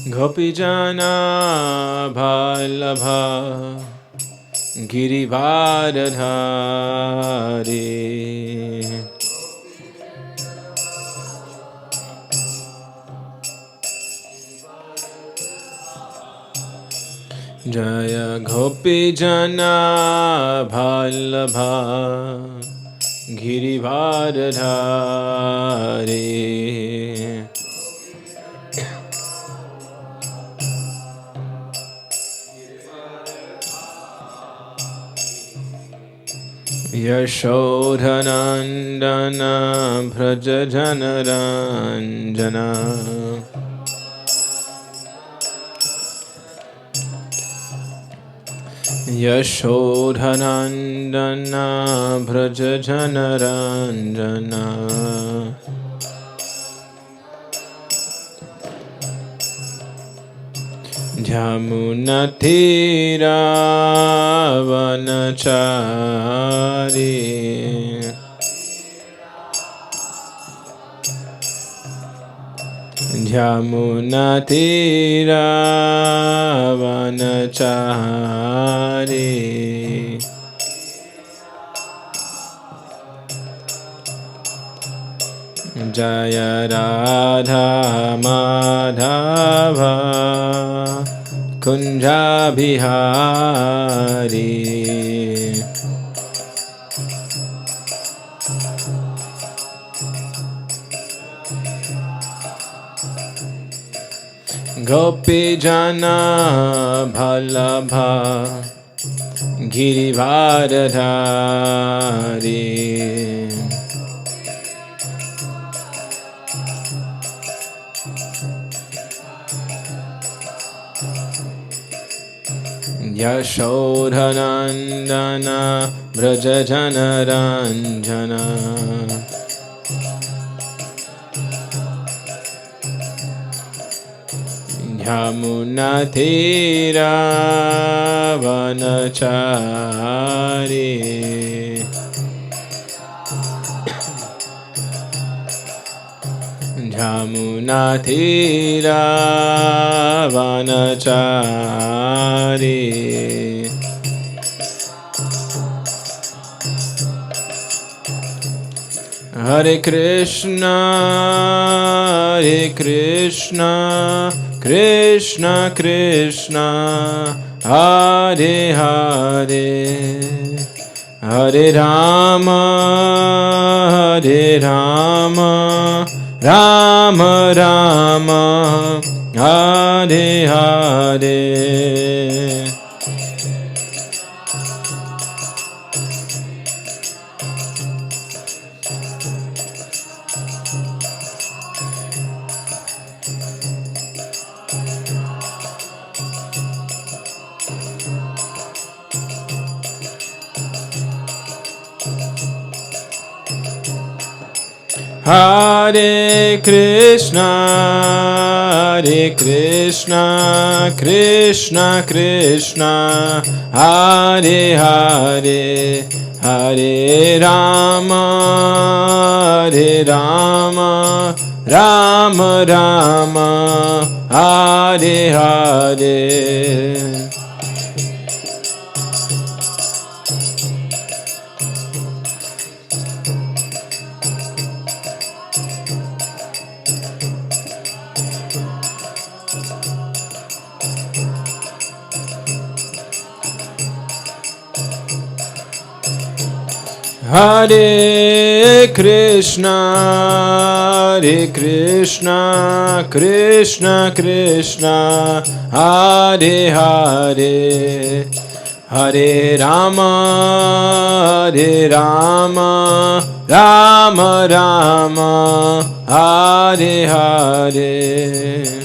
Gopijana Bhallabha Girivardhari Jaya Gopijana Bhallabha Girivardhari Yashodhanandana Brajajanaranjana Yashodhanandana Brajajanaranjana Jamunatira Vanachari Jamunatira Vanachari Jaya Radha Madhava Kunja Bihari Gopijana Bhallabha Girivardhari Yashodhanandana Brajajanaranjana Yamunatira Vanachari Yamunatira Vanachari Hare Krishna Krishna Krishna Hare Hare Hare Rama Rama Rama Hare Hare Hare Krishna Krishna Krishna Hare Hare Hare Rama Rama Rama Hare Hare Hare Krishna Krishna Krishna Hare Hare Hare Rama Rama Rama Hare Hare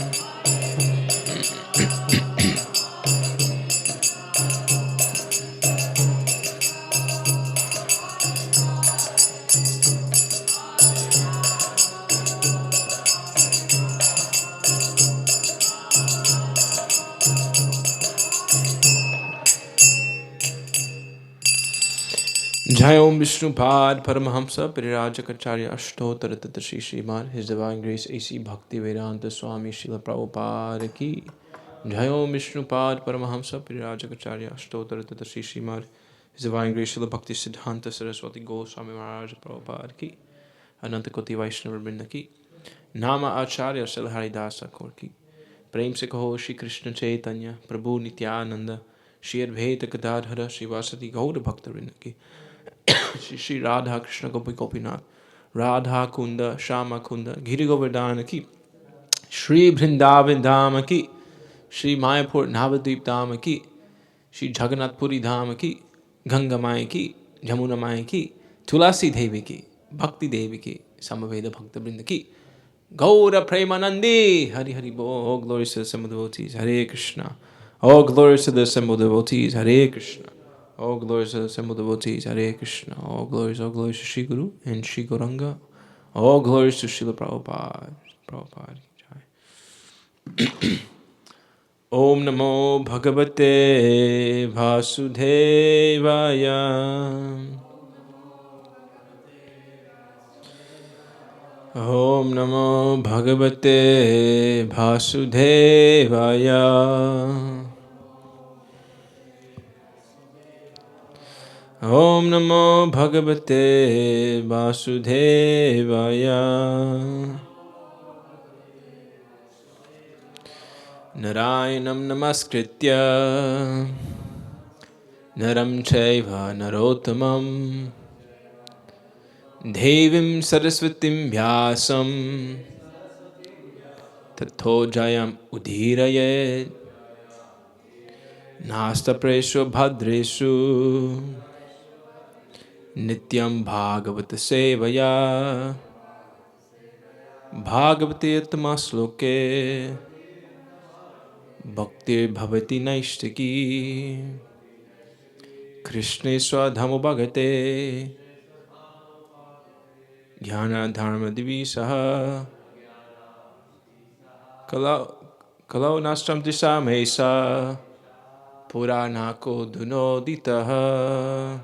Jai Om Vishnupad Paramahamsa Parirakacharya Ashtottara Tata Shri Śrimad His Divine Grace A.C. Bhakti Vedanta Swami Srila Prabhupada Ki Jai Om Vishnupad Paramahamsa Parirakacharya Ashtottara Tata Shri Śrimad His Divine Grace Srila Bhakti Siddhanta Saraswati Goswami Maharaj Prabhupada Ki Ananta Koti Vaishnava Vrinda Ki Nama Acharya Srila Dasa Kaur Ki Prem se kaho Shri Krishna Chaitanya Prabhu Nityananda Shri Advaita Gadadhara Shri Vasati Gaura Bhakta Vrinda Ki Shri Radha Krishna Gopi Gopinath Radha Kunda Shama Kunda Giri Govardhana Ki Shri Vrindavan Dhama Ki Shri Mayapur Navadvip Dhama Ki Shri Jagannath Puri Dhama Ki Ganga Mai Ki Jamuna Mai Ki Tulasi Devi Ki Bhakti Devi Ki Samaveda Bhakta Vrinda Ki Gaura Premanandi Hari Hari Bo. All glories to the assembled devotees. Hare Krishna. All glories to the assembled devotees. Hare Krishna. All glories to the assembled devotees. Hare Krishna. All glories to Shri Guru and Shri Gauranga. All glories to Srila Prabhupada. Prabhupada. Jai. Om Namo Bhagavate Vasudevaya. Om Namo Bhagavate Vasudevaya. Om Namo Bhagavate Vasudevaya. Narayanam Namaskritya Naram Chaiva Narottamam Devim Saraswatim Vyasam Tato Jayam Udhirayet Nasta Presho Bhadreshu Nityam Bhagavata Sevaya Bhagavate Tamasloke Bhaktir Bhavati Naishtaki Krishna Swadhamo Bhagate Jnana Dharma Divisaha Kalau Nastram Disa Mesa Puranako Dunoditaha.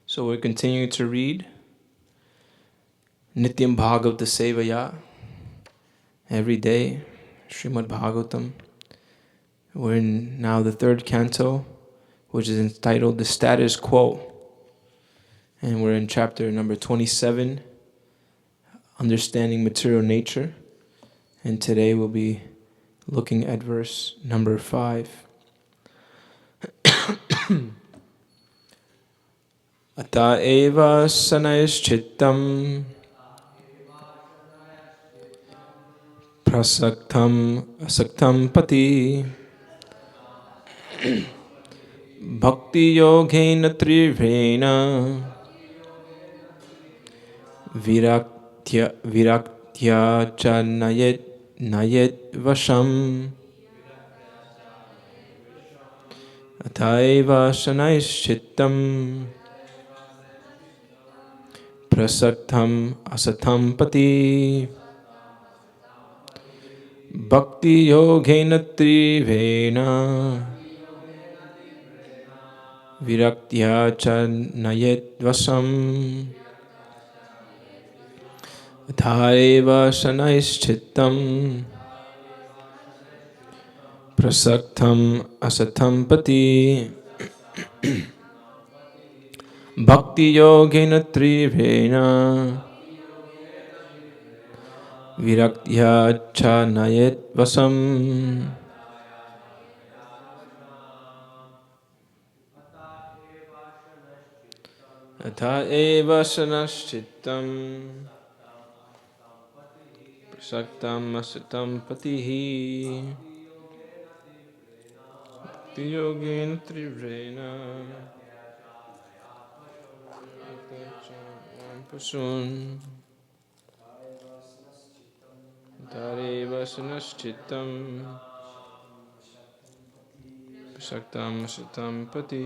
So we're continuing to read Nityam Bhagavata Sevaya every day, Śrimad Bhāgavatam. We're in now the third canto, which is entitled The Status Quo. And we're in chapter number 27, Understanding Material Nature. And today we'll be looking at verse number 5. Ata eva sanayischittam prasaktam asaktam pati bhakti yogena trivrena viraktya cha nayet vasham. Ata eva sanayischittam prasaktam asatam pati bhakti yogena trivena viraktya cha nayet vasam. Athaeva sanayischittam prasaktam asatam pati bhakti yogena trivena viraktya cha nayet vasam. Atha eva sanaschittam prasaktam asatam patihi bhakti yogena trivrena pasun. Tareva sanaschittam prasaktam asatam pati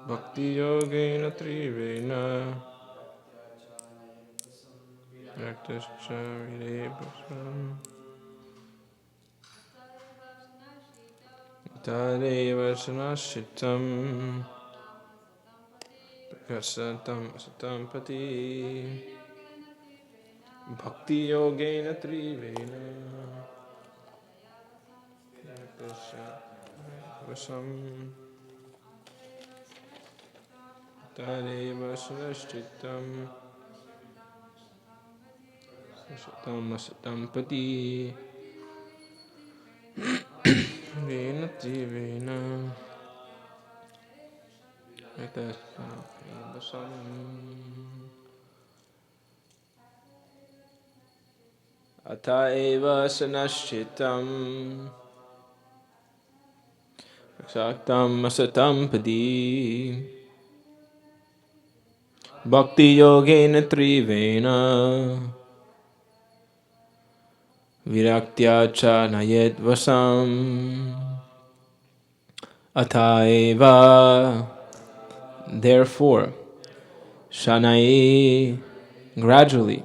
bhakti yogena trivena viraktya cha nayet vasam. Tadeva Sanashitam Prakasatam Asatam Pati Bhakti Yogena Trivena Vasam Tadeva Sanashitam Asatam Asatam Pati Vena Trivena Vasam Ataeva Sanashitam Saktam Asatam Padi Bhakti Yogena Trivena Viraktya Cha Nayet Vasam Ataeva. Therefore, Shanae, gradually,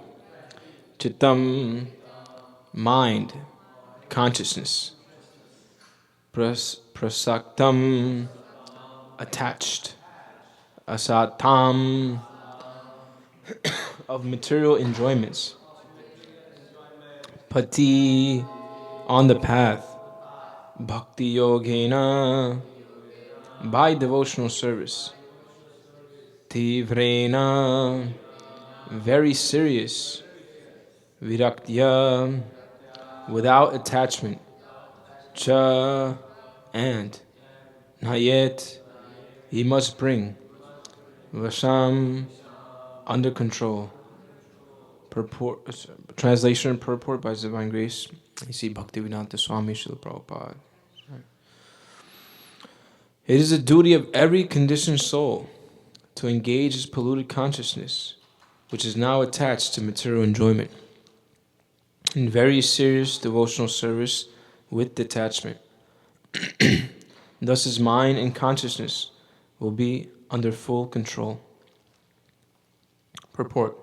Chittam, mind, consciousness, Prasaktam, attached, Asatam, of material enjoyments, Pati, on the path, Bhakti Yogena, by devotional service, Tivrena, very serious, Viraktya, without attachment, Cha, and Nayet, he must bring, Vasam, under control. Purport, translation and purport by His Divine Grace. You see Bhaktivedanta Swami Srila Prabhupada. It is the duty of every conditioned soul to engage his polluted consciousness, which is now attached to material enjoyment, in very serious devotional service with detachment. Thus his mind and consciousness will be under full control. Purport.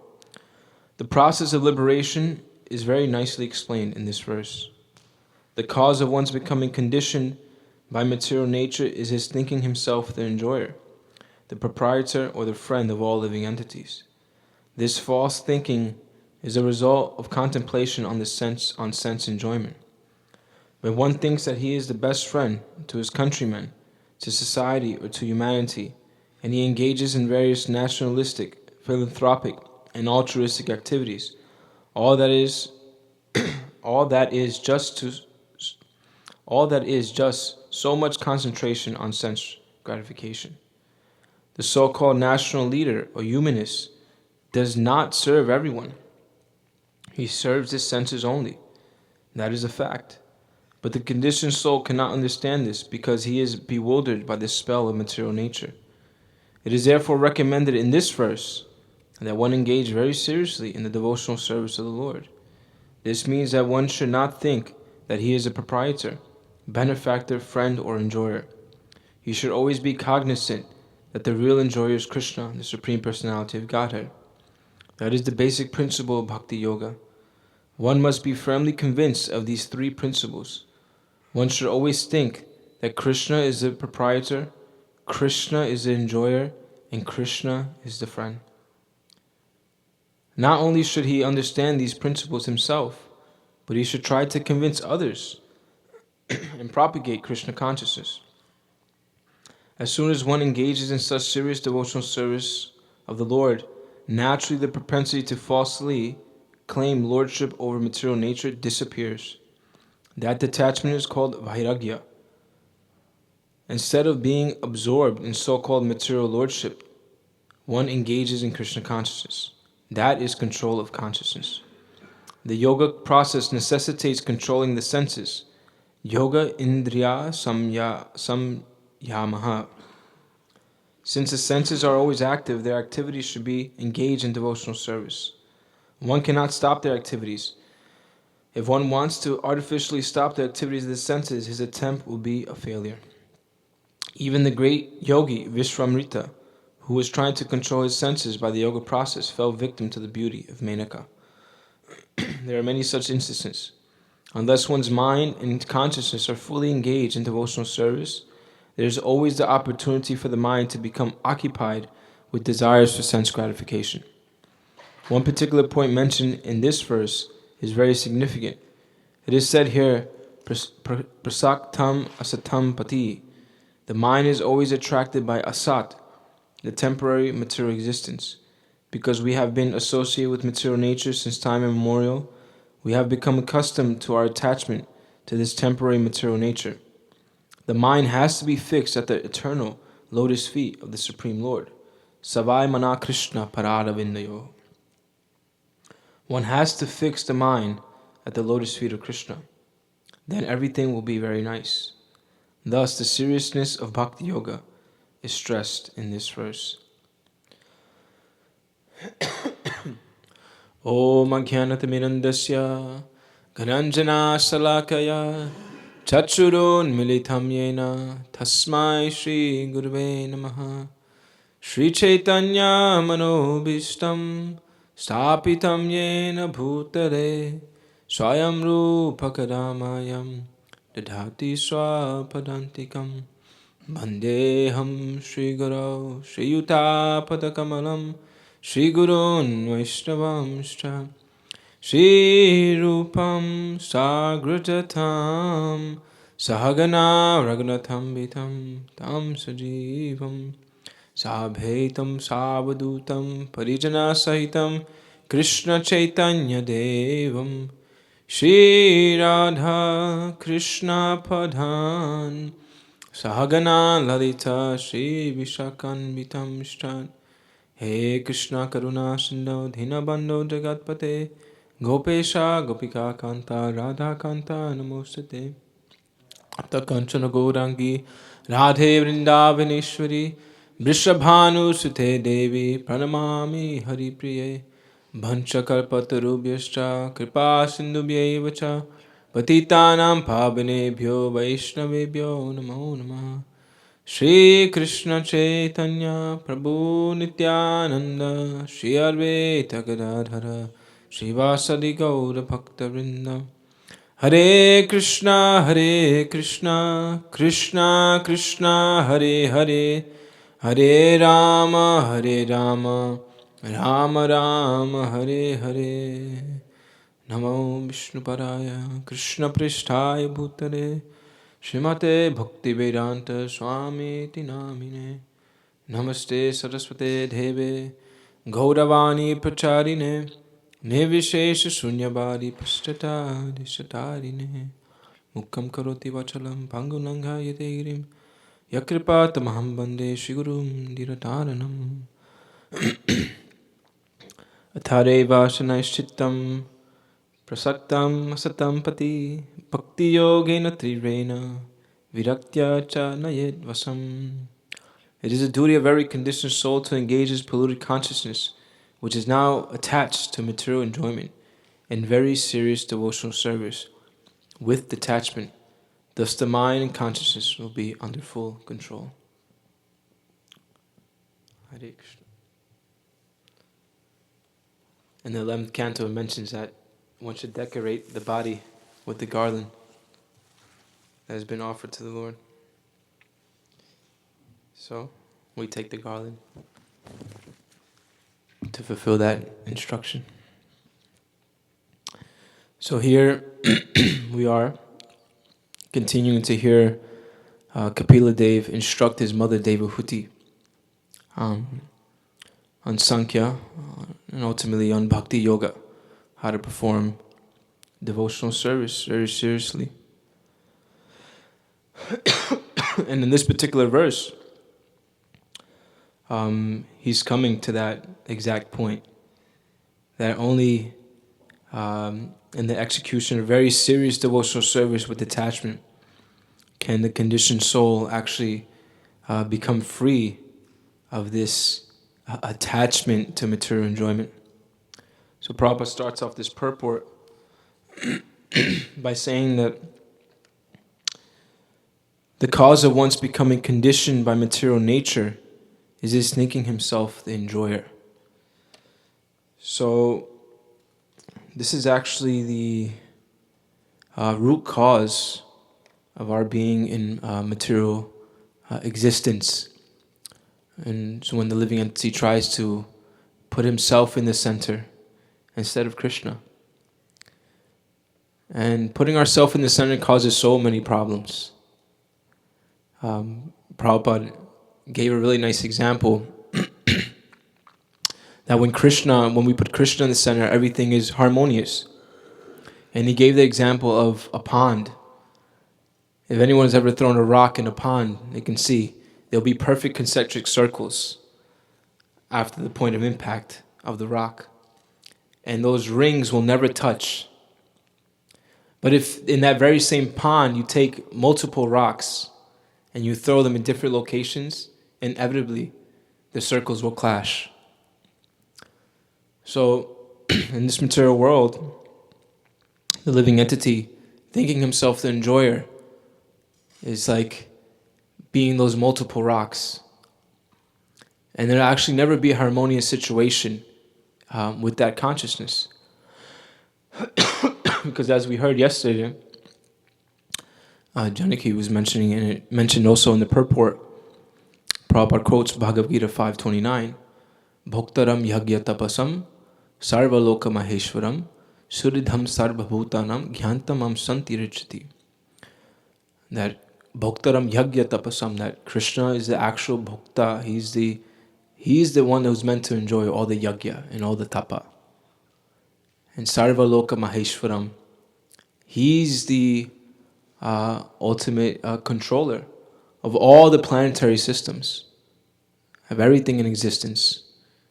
The process of liberation is very nicely explained in this verse. The cause of one's becoming conditioned by material nature is his thinking himself the enjoyer, the proprietor or the friend of all living entities. This false thinking is a result of contemplation on sense enjoyment. When one thinks that he is the best friend to his countrymen, to society, or to humanity, and he engages in various nationalistic, philanthropic, and altruistic activities, all that is just so much concentration on sense gratification. The so-called national leader or humanist does not serve everyone. He serves his senses only. That is a fact. But the conditioned soul cannot understand this because he is bewildered by the spell of material nature. It is therefore recommended in this verse that one engage very seriously in the devotional service of the Lord. This means that one should not think that he is a proprietor, benefactor, friend, or enjoyer. He should always be cognizant that the real enjoyer is Krishna, the Supreme Personality of Godhead. That is the basic principle of Bhakti Yoga. One must be firmly convinced of these three principles. One should always think that Krishna is the proprietor, Krishna is the enjoyer, and Krishna is the friend. Not only should he understand these principles himself, but he should try to convince others and propagate Krishna consciousness. As soon as one engages in such serious devotional service of the Lord, naturally the propensity to falsely claim lordship over material nature disappears. That detachment is called vairagya. Instead of being absorbed in so-called material lordship, one engages in Krishna consciousness. That is control of consciousness. The yoga process necessitates controlling the senses. Yoga indriya samyamaha. Since the senses are always active, their activities should be engaged in devotional service. One cannot stop their activities. If one wants to artificially stop the activities of the senses, his attempt will be a failure. Even the great yogi Vishwamrita, who was trying to control his senses by the yoga process, fell victim to the beauty of Menaka. There are many such instances. Unless one's mind and consciousness are fully engaged in devotional service, there is always the opportunity for the mind to become occupied with desires for sense gratification. One particular point mentioned in this verse is very significant. It is said here, prasaktam asatam pati. The mind is always attracted by asat, the temporary material existence. Because we have been associated with material nature since time immemorial, we have become accustomed to our attachment to this temporary material nature. The mind has to be fixed at the eternal lotus feet of the Supreme Lord. Savai mana Krishna parada vindayo. One has to fix the mind at the lotus feet of Krishna. Then everything will be very nice. Thus, the seriousness of Bhakti Yoga is stressed in this verse. Om Ajnanatirmirandasya Ghananjana Salakaya Chachurun Militam Yena Tasmai Shri Gurve Namaha Shri Chaitanya Manobishtam Stapitam Yena Bhutale Swayam Rupakadamayam Dadhati Swapadantikam Bandeham Shri Guru Shri Yuta Padakamalam Shri Gurun Vaishnavamshcha Shri Rupam Sagrajatam Sahagana Raghunatham Vitam Tam Sajivam Sabhetam Savadutam Parijana Sahitam Krishna Chaitanya Devam Shri Radha Krishna Padhan Sahagana Lalita Shri Vishakan Vitam Shtan He Krishna Karuna Sindhu Dhinabandho Jagatpate Gopesha Gopika Kanta Radha Kanta Namostate Apta Kanchana Gaurangi Radhe Vrindavaneshwari Vrishabhanu Sute Devi Pranamami Hari Priye Bhanchakalpatarubhyascha Kripa Sindhubhyevacha Patitanam Pavanebhyo Vaishnavebhyo Namo Namah Shri Krishna Chaitanya Prabhu Nityananda Shri Advaita Gadadhara Shri Vasadi Gaura Bhakta Vrinda Hare Krishna Krishna Krishna Hare Hare Hare Rama Rama Rama Hare Hare Namo Vishnuparaya Krishna Pristhaya Bhutale Srimate Bhaktivedanta Swami Tinamine Namaste Saraswate Deve Gauravani Pracharine Nivishesha Sunyabadi Pastatadi Satarine Mukkam Karoti Vachalam Pangulanga Yadegirim Yakripata Maham Bande Shigurum Dirataranam Athare Vasanaishchitam Prasaktam Asatam Pati Bhakti Yogena Trirena Viraktya Cha Nayed Vasam. It is the duty of every conditioned soul to engage his polluted consciousness, which is now attached to material enjoyment, in very serious devotional service, with detachment. Thus the mind and consciousness will be under full control. Hare Krishna. In the 11th canto it mentions that one should decorate the body with the garland that has been offered to the Lord. So, we take the garland to fulfill that instruction. So here we are continuing to hear Kapila Dev instruct his mother Devahuti on Sankhya and ultimately on Bhakti Yoga, how to perform devotional service very seriously. And in this particular verse, he's coming to that exact point, that only in the execution of very serious devotional service with detachment can the conditioned soul actually become free of this attachment to material enjoyment. So Prabhupada starts off this purport by saying that the cause of one's becoming conditioned by material nature is his thinking himself the enjoyer. So this is actually root cause of our being in material existence. And so when the living entity tries to put himself in the center instead of Krishna, and putting ourselves in the center causes so many problems. Prabhupada gave a really nice example that when we put Krishna in the center, everything is harmonious. And he gave the example of a pond. If anyone's ever thrown a rock in a pond, they can see there'll be perfect concentric circles after the point of impact of the rock. And those rings will never touch. But if in that very same pond you take multiple rocks and you throw them in different locations, inevitably the circles will clash. So in this material world, the living entity, thinking himself the enjoyer, is like being those multiple rocks. And there'll actually never be a harmonious situation with that consciousness. Because as we heard yesterday, Janaki was mentioning, and it mentioned also in the purport, Prabhupada quotes Bhagavad Gita 5:29, Bhoktaram yagya tapasam sarva loka maheshwaram suridham sarva bhutanam gyantamam santiricchati. That Bhoktaram yagya tapasam, that Krishna is the actual Bhokta, he's the one who's meant to enjoy all the yagya and all the tapa. And sarva loka maheshwaram, he's the ultimate controller of all the planetary systems, of everything in existence.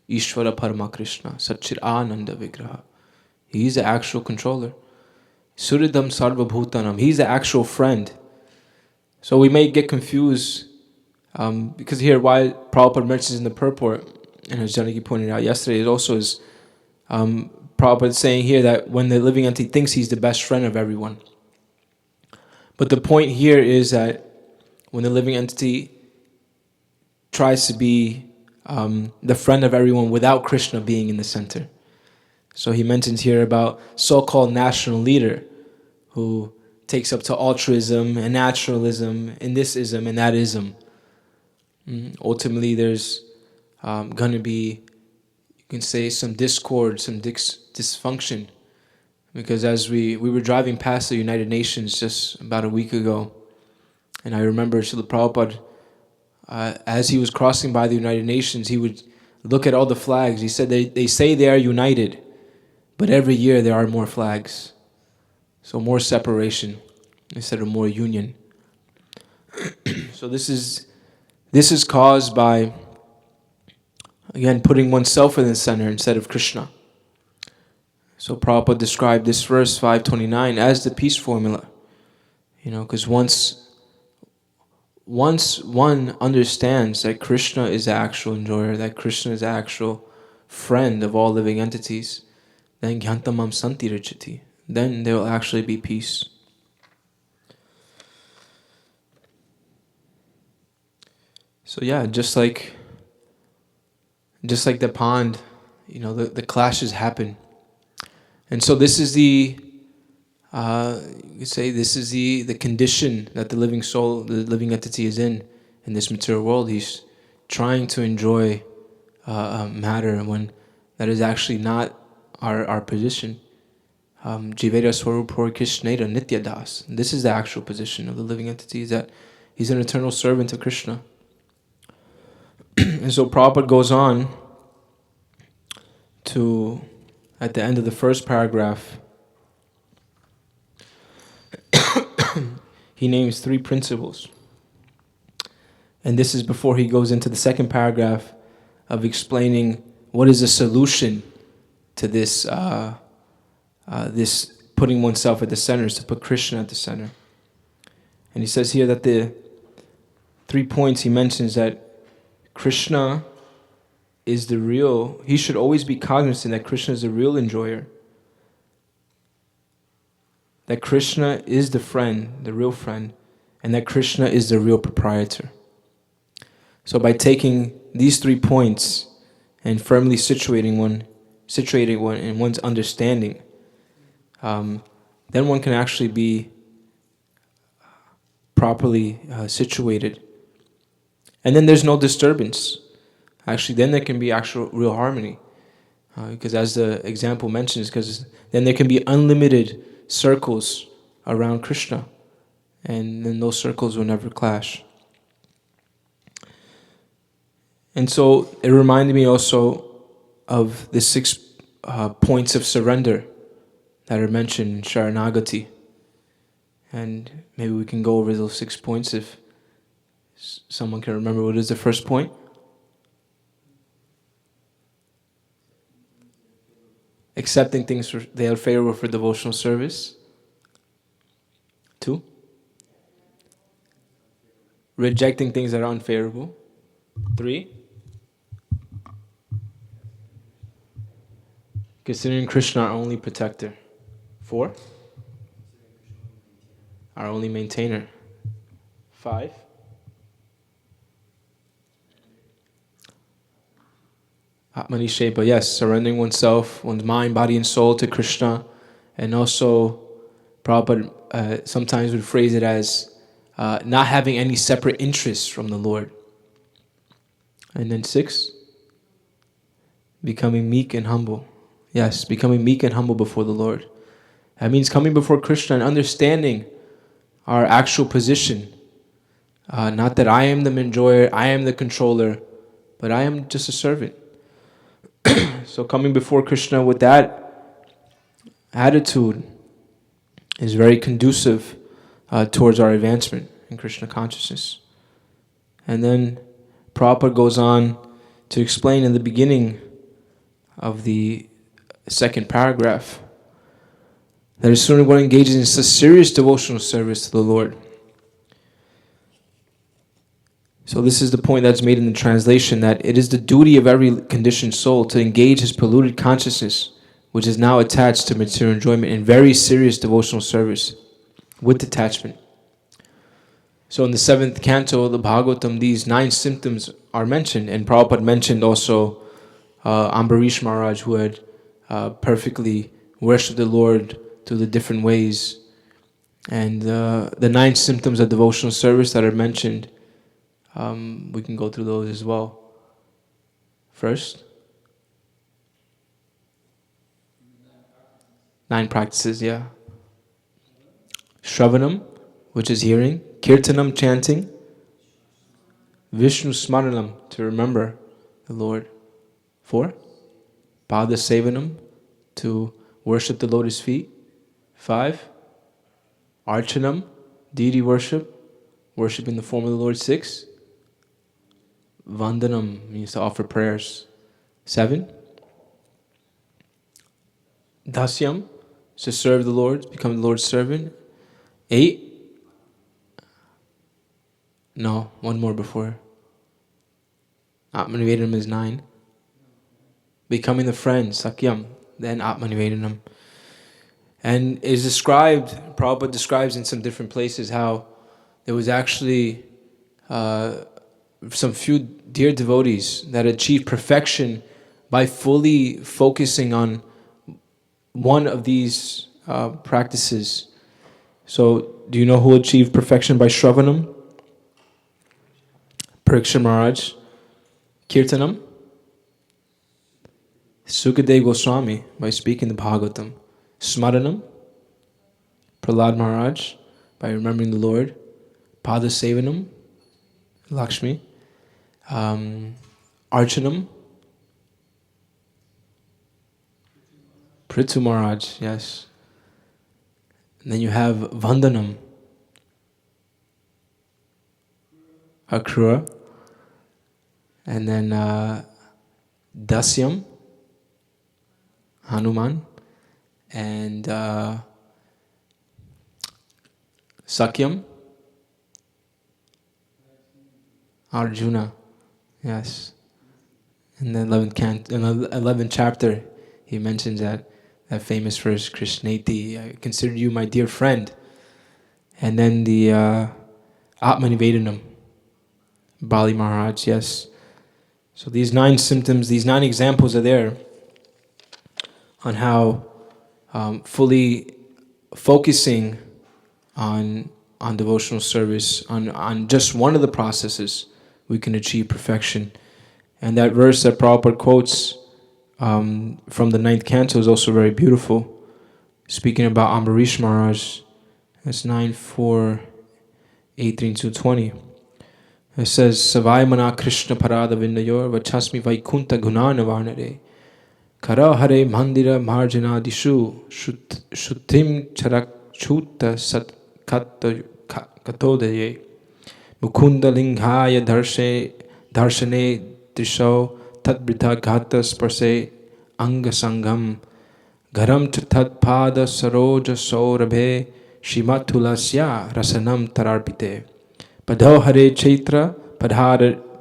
Ishvara Parama Krishna, Satchir Ananda Vigraha. He's the actual controller. Suridam Sarva Bhutanam, he's the actual friend. So we may get confused, because here why Prabhupada mentions in the purport, and as Janaki pointed out yesterday, it also is Prabhupada saying here that when the living entity thinks he's the best friend of everyone. But the point here is that when the living entity tries to be the friend of everyone without Krishna being in the center. So he mentions here about so-called national leader who takes up to altruism and naturalism and this ism and that ism. Ultimately, there's going to be, you can say, some discord, some dysfunction. Because as we were driving past the United Nations just about a week ago, and I remember Srila Prabhupada, as he was crossing by the United Nations, he would look at all the flags. He said they say they are united, but every year there are more flags. So more separation instead of more union. So this is caused by, again, putting oneself in the center instead of Krishna. So Prabhupada described this verse 529 as the peace formula. Because once one understands that Krishna is the actual enjoyer, that Krishna is the actual friend of all living entities, then Gyantamam Santiricchati, then there will actually be peace. So yeah, just like the pond, the clashes happen. And so this is the, you could say this is the condition that the living soul, the living entity is in this material world. He's trying to enjoy matter when that is actually not our position. Jiveda Swarupur Krishneda Nitya Das. This is the actual position of the living entity, is that he's an eternal servant of Krishna. And so Prabhupada goes on to, at the end of the first paragraph, he names 3 principles. And this is before he goes into the second paragraph of explaining what is the solution to this this putting oneself at the center, is to put Krishna at the center. And he says here that the 3 points he mentions, that Krishna is the real, he should always be cognizant that Krishna is the real enjoyer. That Krishna is the friend, the real friend, and that Krishna is the real proprietor. So by taking these 3 points and firmly situating one in one's understanding, then one can actually be properly situated. And then there's no disturbance. Actually, then there can be actual real harmony. Because as the example mentions, because then there can be unlimited circles around Krishna. And then those circles will never clash. And so it reminded me also of the 6 points of surrender that are mentioned in Sharanagati. And maybe we can go over those 6 points if someone can remember. What is the first point? Accepting things they are favorable for devotional service. 2. Rejecting things that are unfavorable. 3. Considering Krishna our only protector. 4. Our only maintainer. 5. Atmanishepa, yes, surrendering oneself, one's mind, body, and soul to Krishna. And also, Prabhupada sometimes would phrase it as not having any separate interests from the Lord. And then 6, becoming meek and humble. Yes, becoming meek and humble before the Lord. That means coming before Krishna and understanding our actual position. Not that I am the enjoyer, I am the controller, but I am just a servant. So coming before Krishna with that attitude is very conducive towards our advancement in Krishna consciousness. And then Prabhupada goes on to explain in the beginning of the 2nd paragraph that as soon as one engages in such serious devotional service to the Lord. So this is the point that's made in the translation, that it is the duty of every conditioned soul to engage his polluted consciousness, which is now attached to material enjoyment, in very serious devotional service with detachment. So in the 7th canto of the Bhāgavatam, these 9 symptoms are mentioned, and Prabhupada mentioned also Ambarish Maharaj, who had perfectly worshipped the Lord through the different ways. And the 9 symptoms of devotional service that are mentioned, we can go through those as well. First, 9 practices, yeah. Shravanam, which is hearing. Kirtanam, chanting. Vishnu Smaranam, to remember the Lord. 4, Pada Sevanam, to worship the lotus feet. 5, Archanam, deity worship, worship in the form of the Lord. 6, Vandanam, means to offer prayers. 7, Dasyam, to serve the Lord, become the Lord's servant. 8, no, one more before. Atmanivedanam is 9. Becoming the friend, Sakyam, then Atmanivedanam. And is described, Prabhupada describes in some different places how there was actually some few dear devotees that achieved perfection by fully focusing on one of these practices. So, do you know who achieved perfection by Shravanam? Parikshit Maharaj. Kirtanam? Sukadeva Goswami, by speaking the Bhāgavatam. Smaranam? Prahlad Maharaj, by remembering the Lord. Pada Sevanam? Lakshmi. Archanam? Prithu Maharaj, yes. And then you have Vandanam. Akrura. And then Dasyam, Hanuman, and Sakyam, Arjuna, yes. In the 11th chapter, he mentions that famous verse, Krishneti, I consider you my dear friend. And then the Atmanivedanam, Bali Maharaj, yes. So these 9 symptoms, these 9 examples are there on how fully focusing on devotional service, on just one of the processes, we can achieve perfection. And that verse that Prabhupada quotes from the ninth canto is also very beautiful. Speaking about Ambarish Maharaj, that's 9:4, 18-20. It says, Savai mana Krishna parada vindayor vachasmi vaikunta gunana varnare kara hare mandira marjana dishu shutim charak chuta sat katodaye mukunda linghaya darshane disho tadbrita gata sparse anga sangam garam tat pada saroja saurabhe shimatulasya rasanam tararpite padho hare chaitra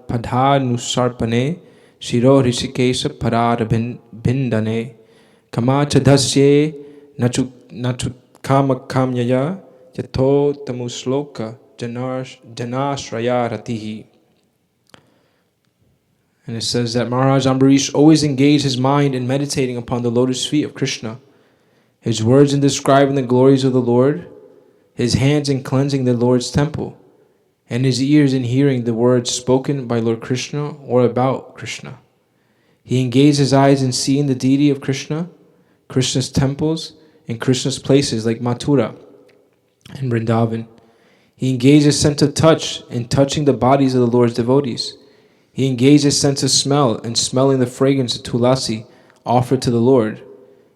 padhanusarpane shiro rishikesha parar bindane kamacha dasye nachukamakam yato tamusloka janashraya ratihi. And it says that Maharaj Ambarish always engaged his mind in meditating upon the lotus feet of Krishna, his words in describing the glories of the Lord, his hands in cleansing the Lord's temple, and his ears in hearing the words spoken by Lord Krishna or about Krishna. He engaged his eyes in seeing the deity of Krishna, Krishna's temples, and Krishna's places like Mathura and Vrindavan. He engaged his sense of touch in touching the bodies of the Lord's devotees. He engaged his sense of smell in smelling the fragrance of tulasi offered to the Lord.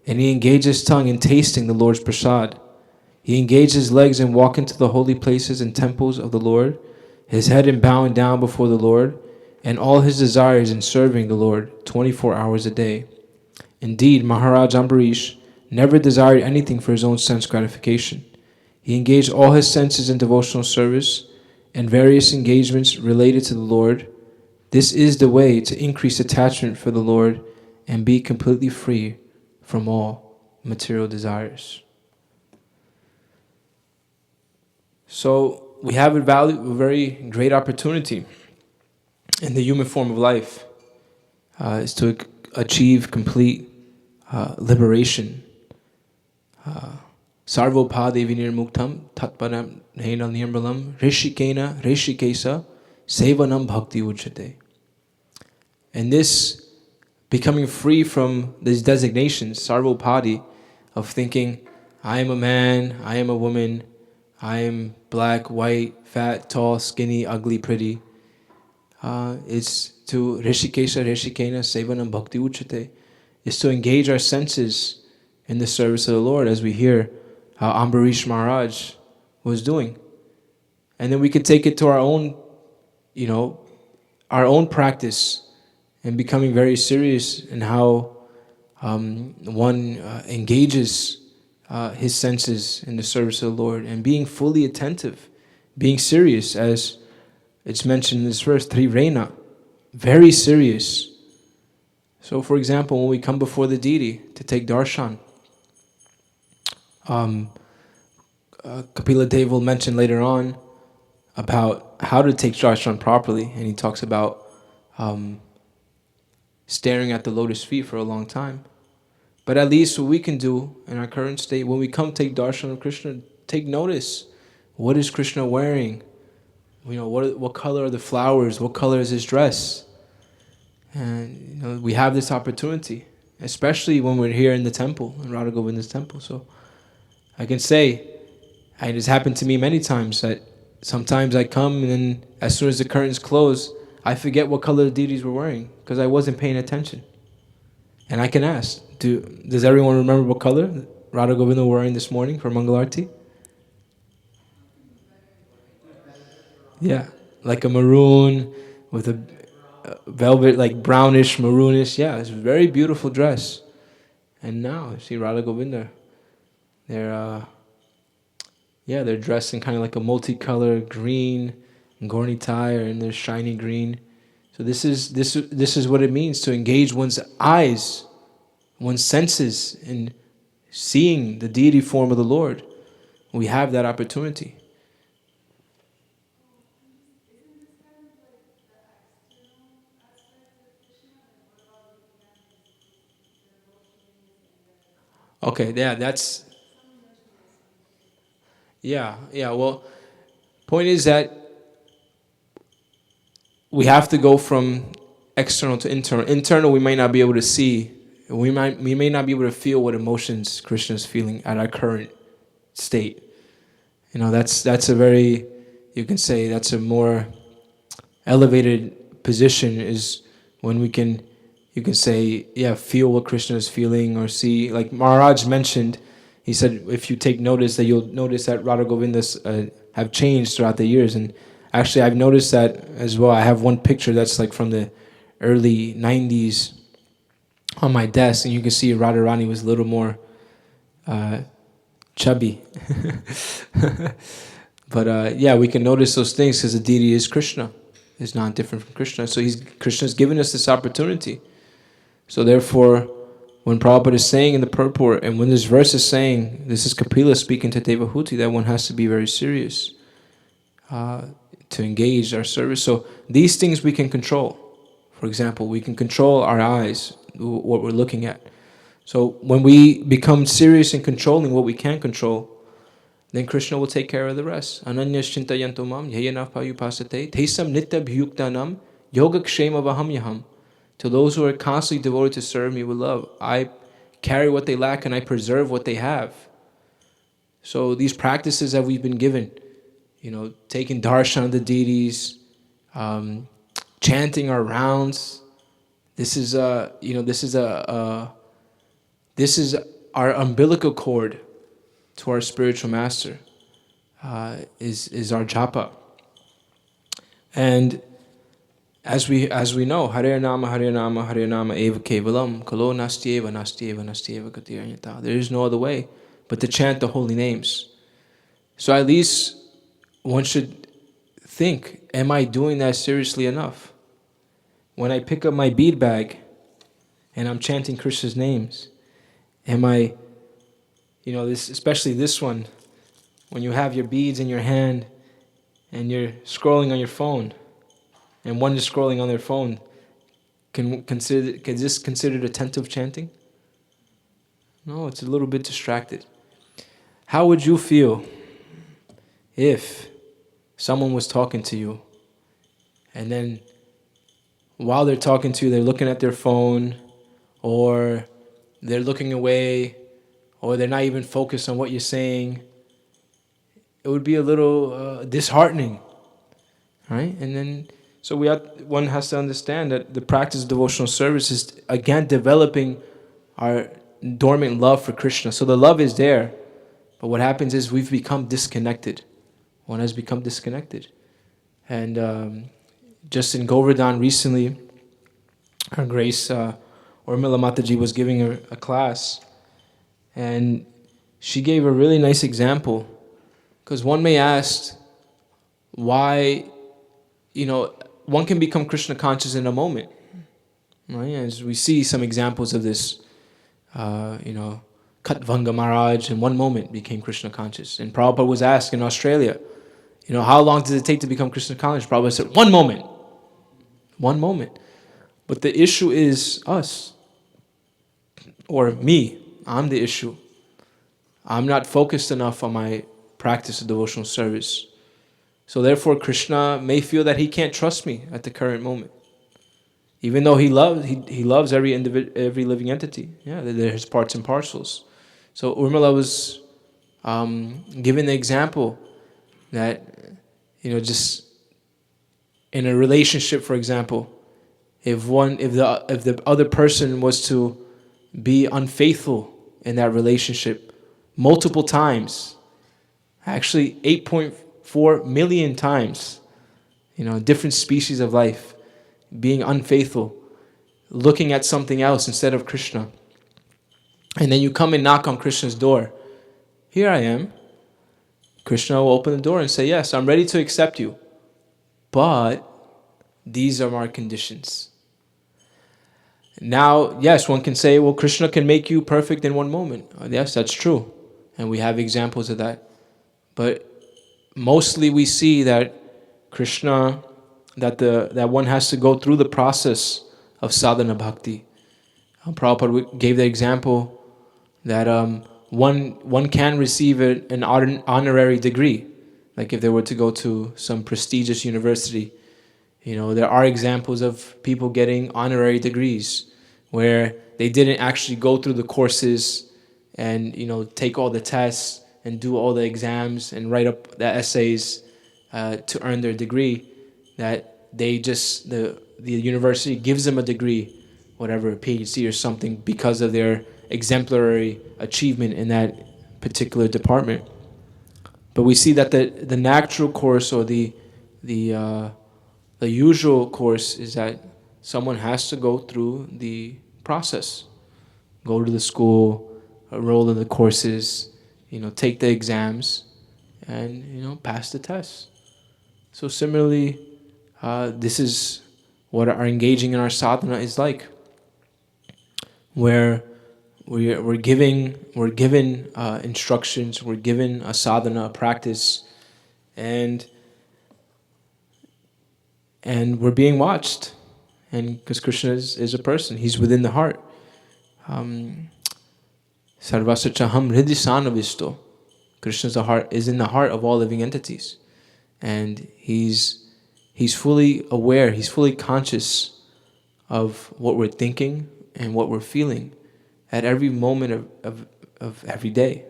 And he engaged his tongue in tasting the Lord's prasad. He engaged his legs in walking to the holy places and temples of the Lord, his head in bowing down before the Lord, and all his desires in serving the Lord 24 hours a day. Indeed, Maharaj Ambarish never desired anything for his own sense gratification. He engaged all his senses in devotional service and various engagements related to the Lord. This is the way to increase attachment for the Lord and be completely free from all material desires. So we have a very great opportunity in the human form of life is to achieve complete liberation. Sarvopade vinirmuktam tatparam hena nirmalam rishikesa sevanam bhakti uchate. And this becoming free from these designations, sarvopadi, of thinking, I am a man, I am a woman, I am black, white, fat, tall, skinny, ugly, pretty. It's to rishikesa rishikena sevanam bhakti uchate. Is to engage our senses in the service of the Lord, as we hear how Ambarish Maharaj was doing. And then we could take it to our own, our own practice and becoming very serious in how one engages his senses in the service of the Lord and being fully attentive, being serious, as it's mentioned in this verse, Trivrena, very serious. So, for example, when we come before the deity to take darshan, Kapila Dev will mention later on about how to take darshan properly, and he talks about staring at the lotus feet for a long time. But at least what we can do in our current state, when we come take darshan of Krishna, take notice. What is Krishna wearing? What color are the flowers? What color is his dress? And we have this opportunity, especially when we're here in the temple, in Radha Govinda's temple. So I can say, it has happened to me many times that sometimes I come and then as soon as the curtains close, I forget what color the deities were wearing because I wasn't paying attention. And I can ask, does everyone remember what color Radha Govinda were wearing this morning for Mangalarti? Yeah, like a maroon with a velvet, like brownish, maroonish. Yeah, it's a very beautiful dress. And now, see Radha Govinda, they're dressed in kind of like a multicolored green, Gaurni tie, and they're shiny green. So this is what it means to engage one's eyes, one's senses in seeing the deity form of the Lord. We have that opportunity. Okay, yeah, that's Yeah, yeah. Well, point is that we have to go from external to internal. Internal, we may not be able to see. We may not be able to feel what emotions Krishna is feeling at our current state. That's a very, you can say that's a more elevated position is when we can, you can say, yeah, feel what Krishna is feeling or see. Like Maharaj mentioned, he said, if you take notice that you'll notice that Radha Govindas have changed throughout the years. And actually, I've noticed that as well. I have one picture that's like from the early 90s on my desk, and you can see Radharani was a little more chubby. But yeah, we can notice those things because the deity is Krishna. Is not different from Krishna. So Krishna's given us this opportunity. So therefore, when Prabhupada is saying in the purport, and when this verse is saying, this is Kapila speaking to Devahuti, that one has to be very serious to engage our service. So these things we can control. For example, we can control our eyes, what we're looking at. So when we become serious in controlling what we can control, then Krishna will take care of the rest. Ananyas chintayanto mam yayana payupasate tesam nitya bhuyuktanam yogakshema vahamyaham. To those who are constantly devoted to serve me with love, I carry what they lack and I preserve what they have. So these practices that we've been given, taking darshan of the deities, chanting our rounds, this is our umbilical cord to our spiritual master, is our japa. And as we know, Hare Nama, Hare Nama, Hare Nama eva kevalam, kalo nastyeva, nastyeva, nastyeva gatiranyata. There is no other way but to chant the holy names. So at least one should think, am I doing that seriously enough? When I pick up my bead bag and I'm chanting Krishna's names, am I, especially this one, when you have your beads in your hand and you're scrolling on your phone, and one is scrolling on their phone, can this considered attentive chanting? No, it's a little bit distracted. How would you feel if someone was talking to you, and then while they're talking to you, they're looking at their phone, or they're looking away, or they're not even focused on what you're saying? It would be a little disheartening, right? And then, so one has to understand that the practice of devotional service is, again, developing our dormant love for Krishna. So the love is there, but what happens is we've become disconnected. One has become disconnected. And just in Govardhan recently, Her Grace Urmila Mataji was giving a class, and she gave a really nice example, because one may ask why, one can become Krishna conscious in a moment, right? As we see some examples of this, Katvanga Maharaj in one moment became Krishna conscious. And Prabhupada was asked in Australia, how long does it take to become Krishna conscious? Prabhupada said, 1 moment. 1 moment. But the issue is us, or me. I'm the issue. I'm not focused enough on my practice of devotional service. So therefore, Krishna may feel that he can't trust me at the current moment, even though he loves every living entity. Yeah, they're his parts and parcels. So Urmila was given the example that just in a relationship, for example, if the other person was to be unfaithful in that relationship multiple times, actually 8.4 million times, different species of life being unfaithful, looking at something else instead of Krishna, and then you come and knock on Krishna's door. Here I am. Krishna will open the door and say, yes, I'm ready to accept you, but these are my conditions. Now, yes, one can say, well, Krishna can make you perfect in 1 moment. Yes, that's true. And we have examples of that. But mostly we see that Krishna, that one has to go through the process of sadhana bhakti. Prabhupada gave the example that one can receive an honorary degree. Like if they were to go to some prestigious university, there are examples of people getting honorary degrees where they didn't actually go through the courses and take all the tests and do all the exams and write up the essays to earn their degree. That they just the university gives them a degree, whatever, a PhD or something, because of their exemplary achievement in that particular department. But we see that the natural course, or the usual course, is that someone has to go through the process, go to the school, enroll in the courses, take the exams, and pass the tests. So similarly, this is what our engaging in our sadhana is like, where we're given instructions, we're given a sadhana, a practice, and we're being watched. And because Krishna is a person, he's within the heart. Sarvasya chaham hridhi sanavisto. Krishna's is in the heart of all living entities, and he's fully aware, he's fully conscious of what we're thinking and what we're feeling at every moment of every day.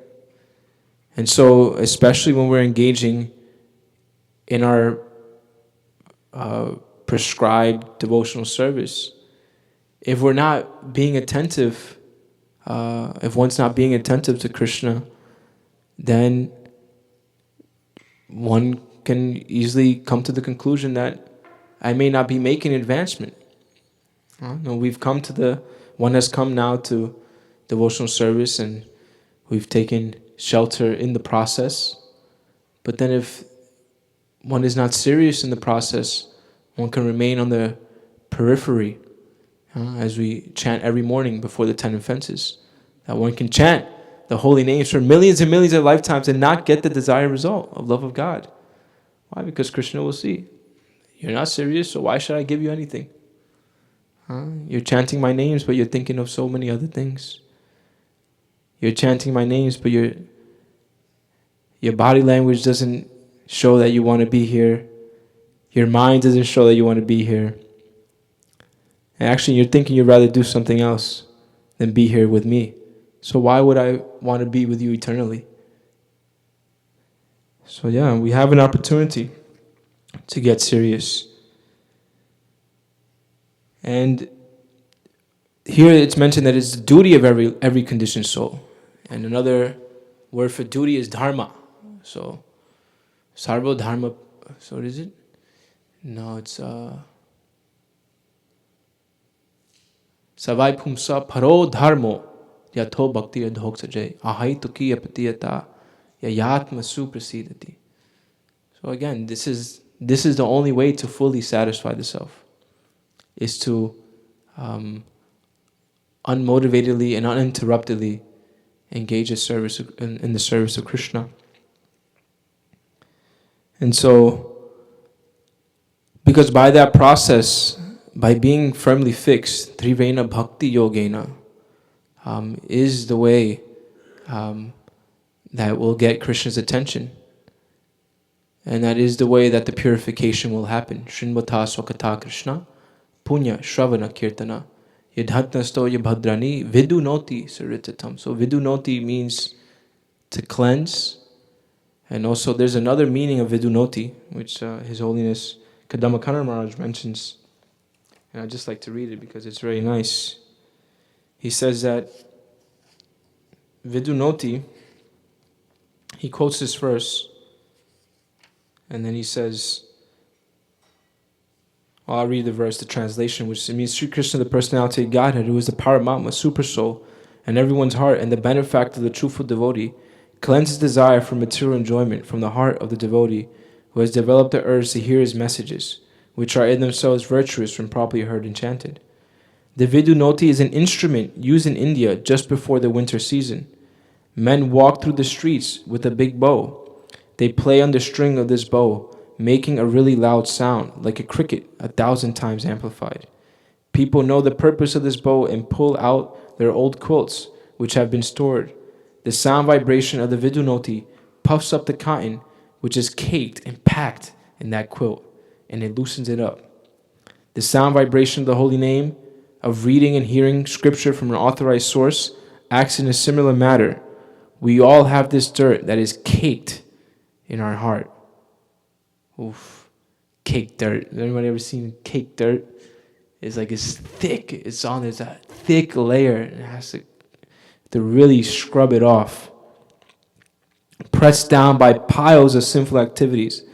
And so, especially when we're engaging in our prescribed devotional service, if we're not being attentive, if one's not being attentive to Krishna, then one can easily come to the conclusion that I may not be making advancement. One has come now to devotional service, and we've taken shelter in the process. But then if one is not serious in the process, one can remain on the periphery, as we chant every morning before the 10 offenses. That one can chant the holy names for millions and millions of lifetimes and not get the desired result of love of God. Why? Because Krishna will see, you're not serious, so why should I give you anything? You're chanting my names, but you're thinking of so many other things. You're chanting my names, but your body language doesn't show that you want to be here. Your mind doesn't show that you want to be here. And actually, you're thinking you'd rather do something else than be here with me. So why would I want to be with you eternally? So yeah, we have an opportunity to get serious. And here it's mentioned that it's the duty of every conditioned soul. And another word for duty is dharma. So, sarva dharma, so what is it? No, it's savai pumsa paro dharmo yatho bhakti adhok sajay ahai tuki apatiyata yayatma suprasidati. So again, this is the only way to fully satisfy the self, is to unmotivatedly and uninterruptedly engage in the service of Krishna. And so, because by that process, by being firmly fixed, Trivena Bhakti Yogena is the way that will get Krishna's attention. And that is the way that the purification will happen. Shrinvata Swakata Krishna, Punya Shravana Kirtana, Yadhatnasto Yabhadrani, Vidunoti Saritatam. So Vidunoti means to cleanse. And also there's another meaning of Vidunoti, which His Holiness Kadambakara Maharaj mentions. And I'd just like to read it because it's very nice. He says that Vidunoti, he quotes this verse, and then he says, I'll read the verse, the translation, which means Sri Krishna, the personality of Godhead, who is the Paramatma, super soul, and everyone's heart, and the benefactor, the truthful devotee, cleanses desire for material enjoyment from the heart of the devotee, who has developed the urge to hear his messages, which are in themselves virtuous when properly heard and chanted. The Vidunoti is an instrument used in India just before the winter season. Men walk through the streets with a big bow. They play on the string of this bow, making a really loud sound, like a cricket 1,000 times amplified. People know the purpose of this bow and pull out their old quilts, which have been stored The sound vibration of the Vidunoti puffs up the cotton, which is caked and packed in that quilt, and it loosens it up. The sound vibration of the holy name, of reading and hearing scripture from an authorized source, acts in a similar manner. We all have this dirt that is caked in our heart. Oof. Caked dirt. Has anybody ever seen caked dirt? It's like it's thick. It's on, there's a thick layer. And it has to really scrub it off. Pressed down by piles of sinful activities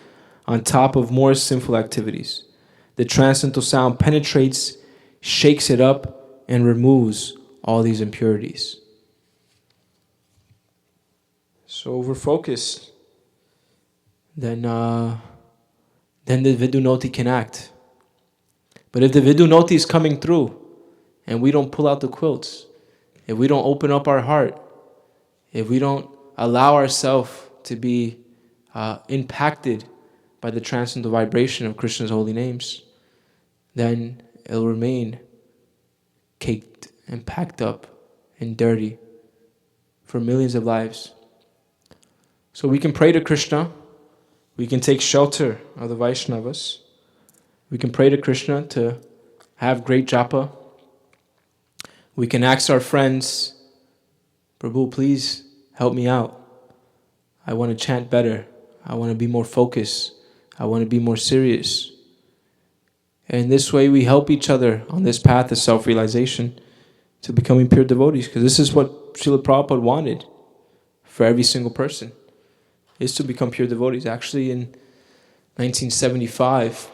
on top of more sinful activities. The transcendental sound penetrates, shakes it up, and removes all these impurities. So if we're focused, then the Vidunoti can act. But if the Vidunoti is coming through, and we don't pull out the quilts, if we don't open up our heart, if we don't allow ourselves to be impacted by the transcendental vibration of Krishna's holy names, then it'll remain caked and packed up and dirty for millions of lives. So we can pray to Krishna, we can take shelter of the Vaishnavas, we can pray to Krishna to have great japa, we can ask our friends, Prabhu, please help me out. I want to chant better, I want to be more focused, I want to be more serious. And this way we help each other on this path of self-realization to becoming pure devotees. Because this is what Srila Prabhupada wanted for every single person, is to become pure devotees. Actually in 1975,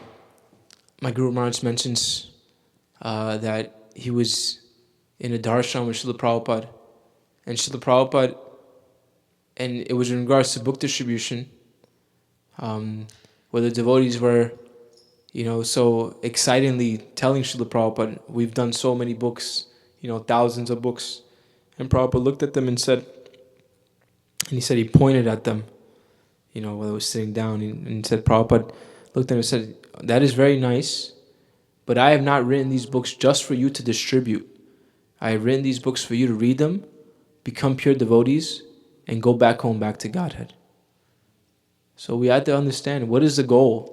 my Guru Maharaj mentions that he was in a darshan with Srila Prabhupada. And Srila Prabhupada, and it was in regards to book distribution, where the devotees were so excitingly telling Srila Prabhupada, we've done so many books, thousands of books. And Prabhupada looked at them and said, he pointed at them, while they were sitting down, and said, Prabhupada looked at him and said, that is very nice, but I have not written these books just for you to distribute. I have written these books for you to read them, become pure devotees, and go back home, back to Godhead. So we have to understand, what is the goal?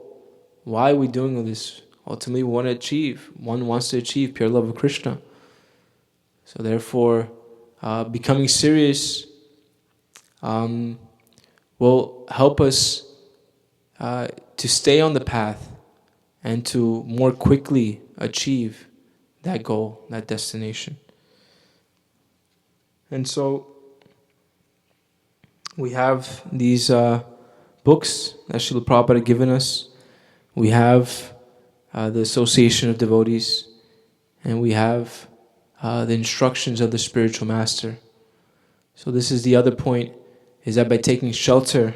Why are we doing all this? Ultimately, one wants to achieve pure love of Krishna. So therefore, becoming serious will help us to stay on the path and to more quickly achieve that goal, that destination. And so we have these books that Srila Prabhupada had given us. We have the Association of Devotees, and we have the instructions of the spiritual master. So this is the other point, is that by taking shelter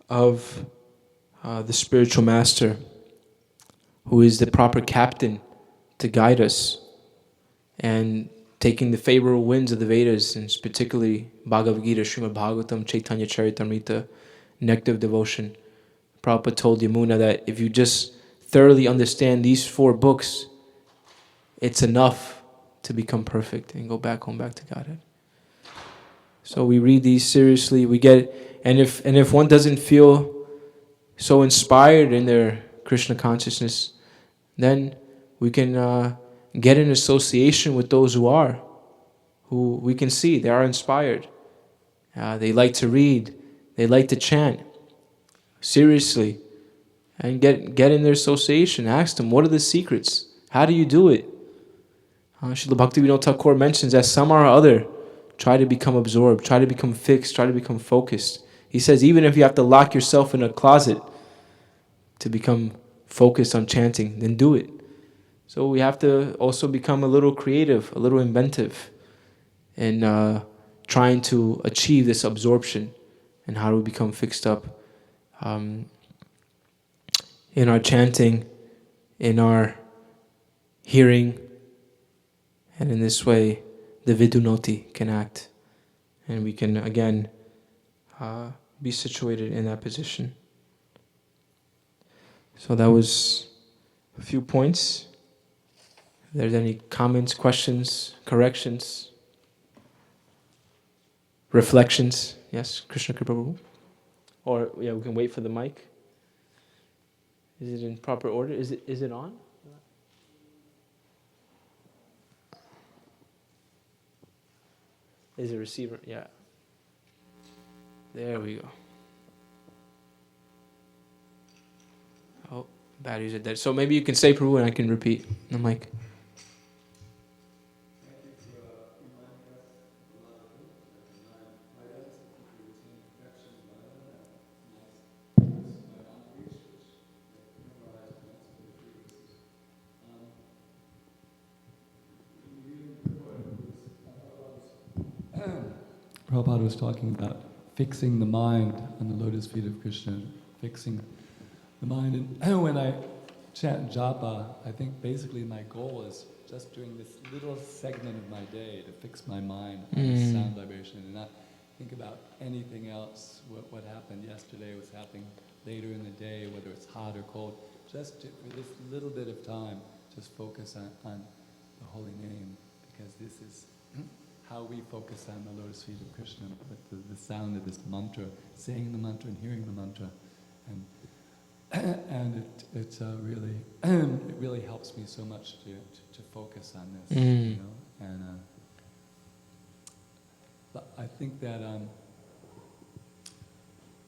of the spiritual master, who is the proper captain to guide us, and taking the favorable winds of the Vedas, and particularly Bhagavad Gita, Śrimad Bhāgavatam, Chaitanya Charitamrita, Nectar of Devotion. Prabhupada told Yamuna that if you just thoroughly understand these 4 books, it's enough to become perfect and go back home, back to Godhead. So we read these seriously. We get, and if one doesn't feel so inspired in their Krishna consciousness, then we can get in association with those who we can see they are inspired. They like to read, they like to chant seriously, and get in their association. Ask them, what are the secrets? How do you do it? Srila Bhaktivinoda Thakur mentions that somehow or other try to become absorbed, try to become fixed, try to become focused. He says even if you have to lock yourself in a closet to become focused on chanting, then do it. So we have to also become a little creative, a little inventive in trying to achieve this absorption. And how do we become fixed up in our chanting, in our hearing, and in this way the Vidunoti can act, and we can again be situated in that position. So that was a few points. If there's any comments, questions, corrections? reflections. Yes, Krishna Kripa Prabhu. Or yeah, we can wait for the mic. Is it in proper order? Is it on? Is it receiver? Yeah. There we go. Oh, batteries are dead. So maybe you can say Prabhu and I can repeat the mic. Prabhupada was talking about fixing the mind on the lotus feet of Krishna, fixing the mind. And when I chant japa, I think basically my goal is just during this little segment of my day to fix my mind on the sound vibration and not think about anything else, what happened yesterday, what's happening later in the day, whether it's hot or cold. Just for this little bit of time, just focus on the holy name, because this is how we focus on the lotus feet of Krishna, with the sound of this mantra, saying the mantra and hearing the mantra, and it's really it really helps me so much to focus on this, you know. And but I think that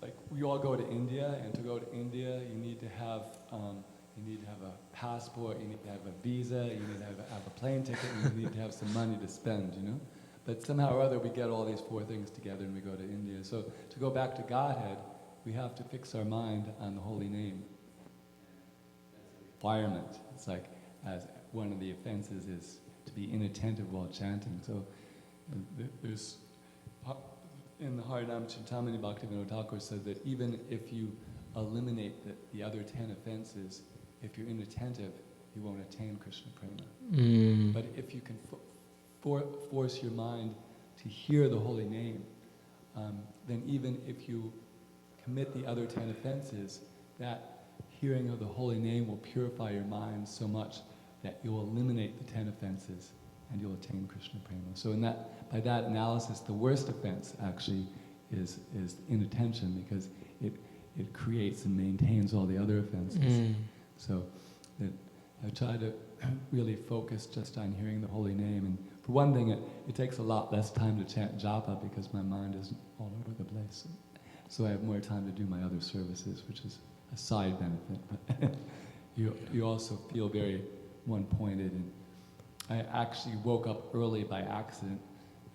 like we all go to India, and to go to India, you need to have a passport, you need to have a visa, you need to have a plane ticket, and you need to have some money to spend, you know. But somehow or other, we get all these four things together and we go to India. So to go back to Godhead, we have to fix our mind on the holy name. That's a requirement. It's like, as one of the offenses is to be inattentive while chanting. So there's, in the Harinam Chintamani, Bhaktivinoda Thakur said that even if you eliminate the other 10 offenses, if you're inattentive, you won't attain Krishna Prema. But if you can force your mind to hear the holy name, then even if you commit the other 10 offenses, that hearing of the holy name will purify your mind so much that you will eliminate the 10 offenses and you'll attain Krishna Prema. So by that analysis, the worst offense actually is inattention, because it creates and maintains all the other offenses. So I try to really focus just on hearing the holy name. And for one thing, it takes a lot less time to chant japa because my mind isn't all over the place. So I have more time to do my other services, which is a side benefit. You also feel very one-pointed. And I actually woke up early by accident,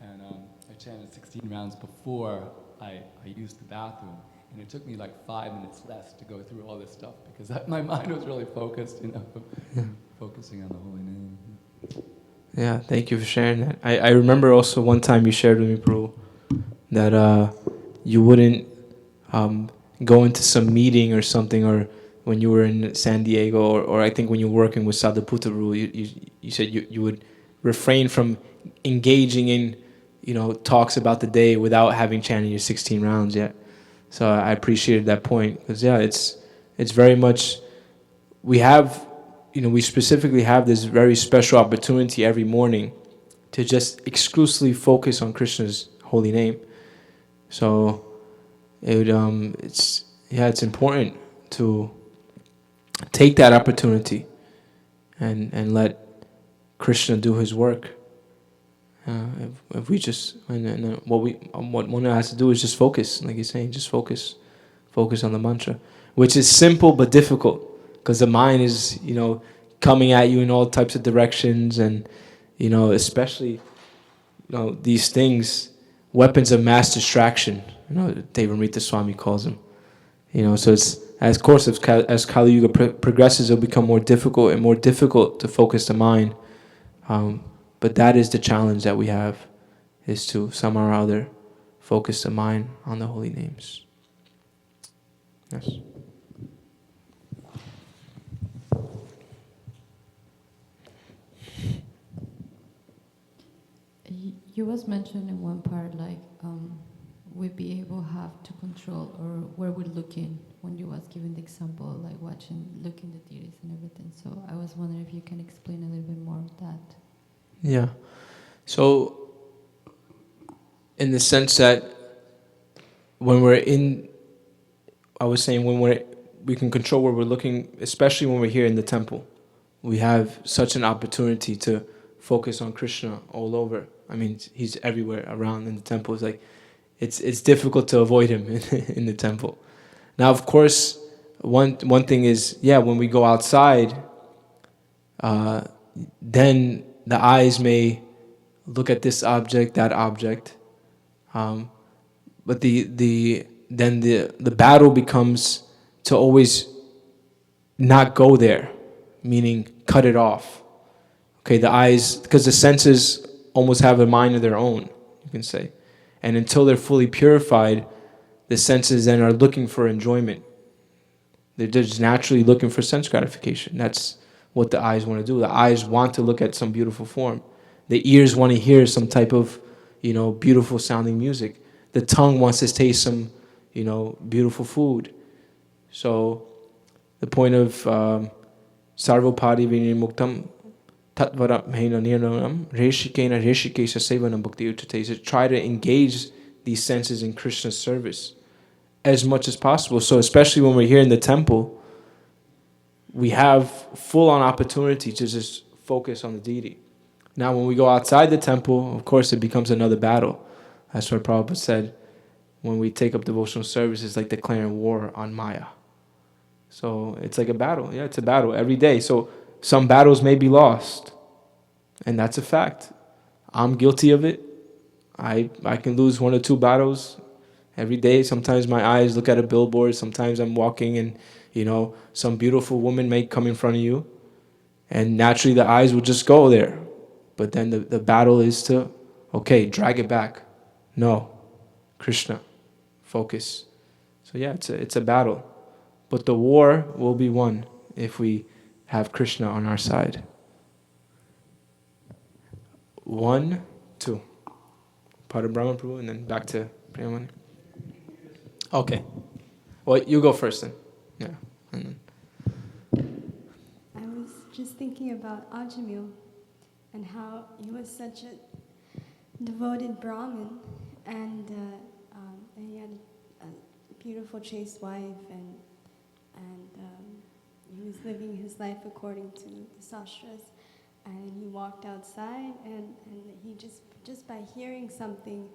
and I chanted 16 rounds before I used the bathroom. And it took me like 5 minutes less to go through all this stuff because my mind was really focused, you know, focusing on the holy name. Yeah, thank you for sharing that. I remember also one time you shared with me, Prabhu, that you wouldn't go into some meeting or something, or when you were in San Diego, or I think when you were working with Sadhaputta Prabhu, you said you would refrain from engaging in, you know, talks about the day without having chanted your 16 rounds yet. So I appreciated that point, because yeah, it's very much, we have, you know, we specifically have this very special opportunity every morning to just exclusively focus on Krishna's holy name. So it's important to take that opportunity and let Krishna do his work. If we just, and what one has to do is just focus, like you're saying, just focus on the mantra, which is simple but difficult, because the mind is, you know, coming at you in all types of directions, and, you know, especially, you know, these things, weapons of mass distraction, you know, Devamrita Swami calls them, you know. So it's, as Kali Yuga progresses, it'll become more difficult and more difficult to focus the mind. But that is the challenge that we have, is to somehow or other focus the mind on the holy names. Yes. You was mentioned in one part, like we be able have to control or where we're looking, when you was giving the example, like looking the deities and everything. So I was wondering if you can explain a little bit more of that. Yeah. So in the sense that when we're in, I was saying we can control where we're looking, especially when we're here in the temple. We have such an opportunity to focus on Krishna all over. I mean, he's everywhere around in the temple. It's like it's difficult to avoid him in the temple. Now, of course, one thing is, yeah, when we go outside, then the eyes may look at this object, that object, but the battle becomes to always not go there, meaning cut it off. Okay, the eyes, because the senses almost have a mind of their own, you can say, and until they're fully purified, the senses then are looking for enjoyment. They're just naturally looking for sense gratification. That's what the eyes want to do. The eyes want to look at some beautiful form. The ears want to hear some type of, beautiful sounding music. The tongue wants to taste some, beautiful food. So the point of sarvopadi vinimuktam tatvaram hena nirnanam reshikena reshikesha sevanam bhakti uttate is to try to engage these senses in Krishna's service as much as possible. So especially when we're here in the temple, we have full-on opportunity to just focus on the deity. Now, when we go outside the temple, of course, it becomes another battle. That's what Prabhupada said. When we take up devotional service, it's like declaring war on Maya. So it's like a battle. Yeah, it's a battle every day. So some battles may be lost, and that's a fact. I'm guilty of it. I can lose 1 or 2 battles every day. Sometimes my eyes look at a billboard. Sometimes I'm walking and, some beautiful woman may come in front of you. And naturally the eyes will just go there. But then the battle is to, okay, drag it back. No, Krishna, focus. So yeah, it's a battle. But the war will be won if we have Krishna on our side. 1, 2. Parabrahma Prabhu, and then back to Priyamani. Okay. Well, you go first then. Yeah. I was just thinking about Ajamil and how he was such a devoted Brahmin, and he had a beautiful, chaste wife, and he was living his life according to the sastras. And he walked outside, and he just by hearing something,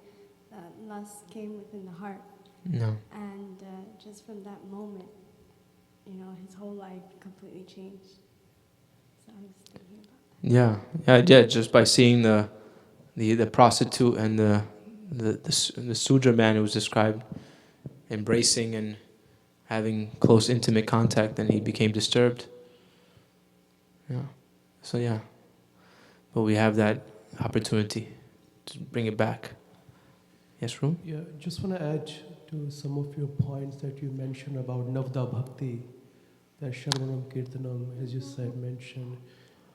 lust came within the heart. No. And just from that moment, his whole life completely changed. So I was thinking about that. Yeah. Just by seeing the prostitute and the Sudra man who was described embracing and having close, intimate contact, and he became disturbed. Yeah. So yeah. But we have that opportunity to bring it back. Yes, Ru? Yeah, just want to add to some of your points that you mentioned about Navda Bhakti, that Shravanam Kirtanam, as you said, mentioned.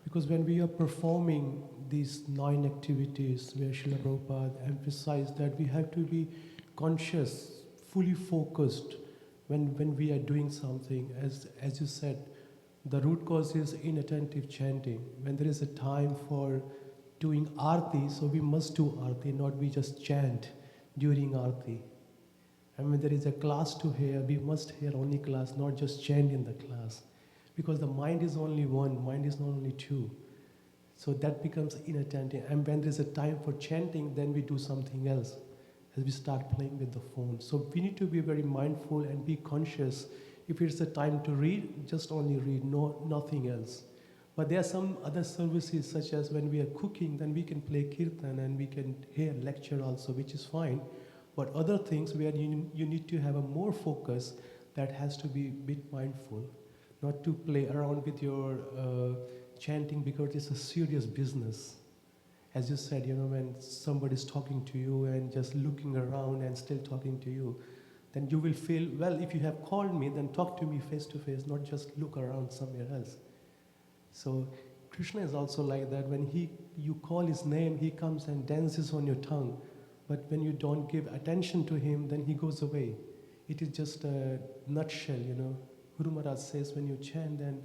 Because when we are performing these 9 activities, where Srila Prabhupada emphasized that we have to be conscious, fully focused when we are doing something. As you said, the root cause is inattentive chanting. When there is a time for doing arti, so we must do arti, not we just chant during arti. And when there is a class to hear, we must hear only class, not just chant in the class. Because the mind is only one, mind is not only two. So that becomes inattentive. And when there is a time for chanting, then we do something else, as we start playing with the phone. So we need to be very mindful and be conscious. If it's a time to read, just only read, nothing else. But there are some other services, such as when we are cooking, then we can play kirtan and we can hear lecture also, which is fine. But other things where you need to have a more focus, that has to be a bit mindful. Not to play around with your chanting, because it's a serious business. As you said, when somebody's talking to you and just looking around and still talking to you, then you will feel, well, if you have called me, then talk to me face to face, not just look around somewhere else. So Krishna is also like that. When you call his name, he comes and dances on your tongue. But when you don't give attention to him, then he goes away. It is just a nutshell, Guru Maharaj says, when you chant, then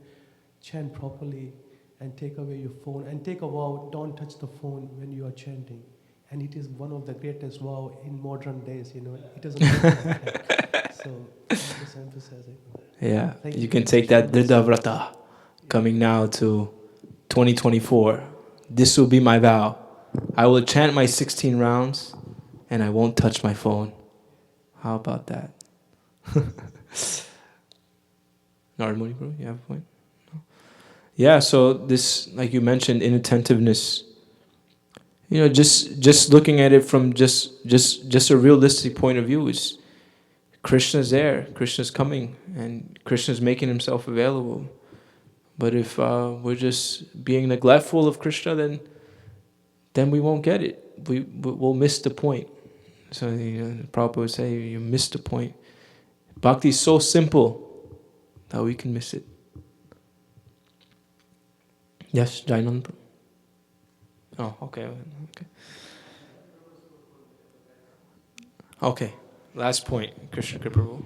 chant properly and take away your phone. And take a vow, don't touch the phone when you are chanting. and it is one of the greatest vow in modern days. It doesn't work like that. So I'm just emphasizing that. Yeah, Thank you you can very take much. that Dridhavrata coming now to 2024. This will be my vow. I will chant my 16 rounds and I won't touch my phone. How about that? Narmoni, bro, you have a point? No? Yeah, so this, like you mentioned, inattentiveness. Just looking at it from just a realistic point of view is Krishna's there, Krishna's coming, and Krishna's making himself available. But if we're just being neglectful of Krishna, then we won't get it. We'll miss the point. So the Prabhupada would say, you missed the point. Bhakti is so simple that we can miss it. Yes, Jainand. Oh, okay. Okay, last point, Krishna Kripa.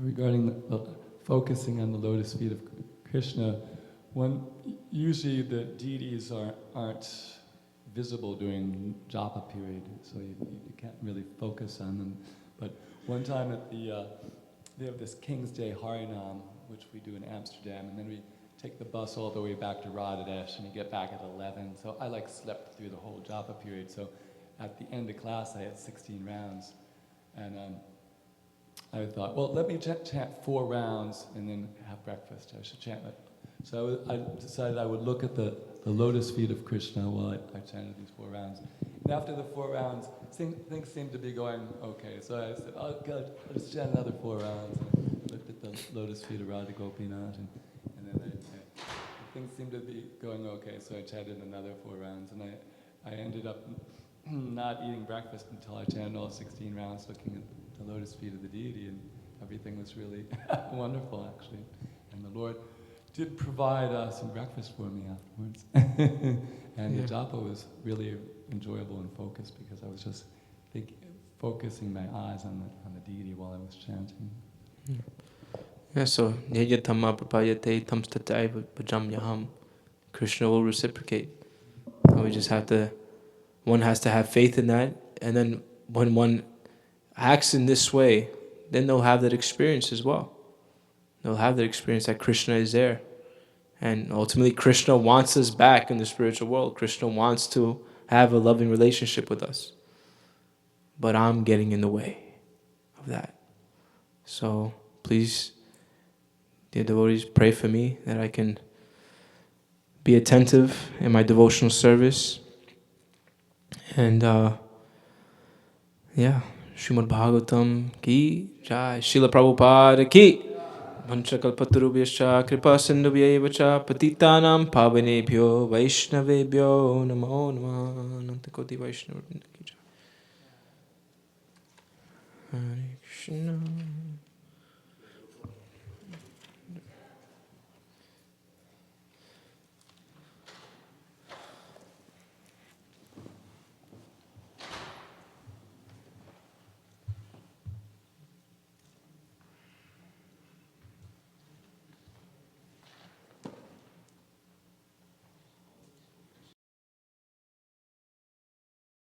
Regarding the focusing on the lotus feet of Krishna, usually the deities aren't visible during japa period, so you can't really focus on them. But one time at they have this King's Day Harinam, which we do in Amsterdam, and then we take the bus all the way back to Radhadesh, and you get back at 11. So I slept through the whole japa period. So at the end of class, I had 16 rounds, and I thought, well, let me chant 4 rounds and then have breakfast. I should chant it. So I decided I would look at the lotus feet of Krishna while I chanted these 4 rounds. And after the 4 rounds, things seemed to be going okay. So I said, oh God, let's chant another 4 rounds. And I looked at the lotus feet of Radha Gopinath, and then things seemed to be going okay. So I chanted another 4 rounds, and I ended up not eating breakfast until I chanted all 16 rounds, looking at the lotus feet of the deity, and everything was really wonderful, actually. And the Lord did provide some breakfast for me afterwards. And the japa was really enjoyable and focused because I was just focusing my eyes on the deity while I was chanting. Yeah, so Yajathamma Prapayate Tamstataiva Pajamyaham. Krishna will reciprocate. And we just one has to have faith in that, and then when one acts in this way, then they'll have that experience as well. They'll have that experience that Krishna is there. And ultimately, Krishna wants us back in the spiritual world. Krishna wants to have a loving relationship with us. But I'm getting in the way of that. So please, dear devotees, pray for me that I can be attentive in my devotional service. And Śrimad Bhāgavatam ki jai, Śrīla Prabhupada ki. Vanchakalpatarubhyascha kripa sindhubhyaiva cha patitanam pavanebhyo vaishnavebhyo namo namah. Anantakoti Vaishnavavrinda ki jai. Hare Krishna.